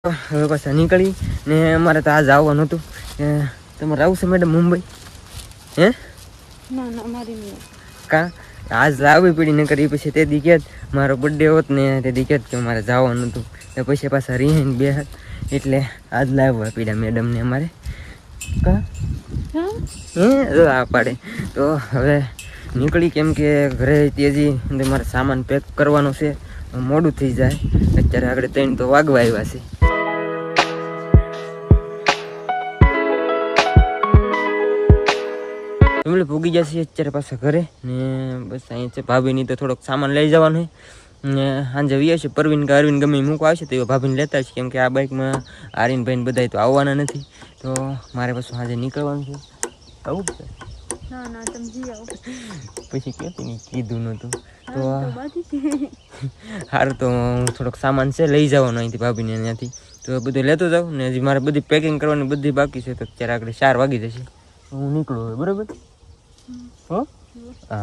હવે પાછા નીકળી ને અમારે તો આજ આવવાનું હતું. તમારે આવશે મેડમ મુંબઈ? હે ના મારી નહીં. કા આજ લાવવી પડી ન કરી પછી તે દી ક્યાં મારો બર્થડે હોત ને તે દી ક્યાં કે મારે જવાનું હતું તો પછી પાછા રીહીને બે એટલે આજ લાવવા પડ્યા મેડમને અમારે. કા આ પાડે તો હવે નીકળી કેમ કે ઘરે તેજી મારે સામાન પેક કરવાનો છે, મોડું થઈ જાય. અત્યારે આગળ 3 તો વાગવા આવ્યા છે. ફેમિલી ભૂગી જશે અત્યારે પાછા ઘરે ને બસ અહીંયા છે. ભાભીની તો થોડોક સામાન લઈ જવાનું છે ને સાંજે વી છે. પરવીન કે અરવિંદ ગમે મૂકવા આવશે તો એ ભાભીને લેતા છે કેમ કે આ બાઇકમાં આર્યનભાઈ બધા તો આવવાના નથી તો મારે પાછું સાંજે નીકળવાનું છે. આવું છે ના તમે જી આવો પછી કહેતી નહીં કીધું નહોતું તો સારું તો થોડોક સામાન છે લઈ જવાનો અહીંથી ભાભીને ત્યાંથી તો બધું લેતો જાઉં ને હજી મારે બધી પેકિંગ કરવાની બધી બાકી છે તો અત્યારે આગળ 4 વાગી જશે હું નીકળું હવે બરાબર. હો હા.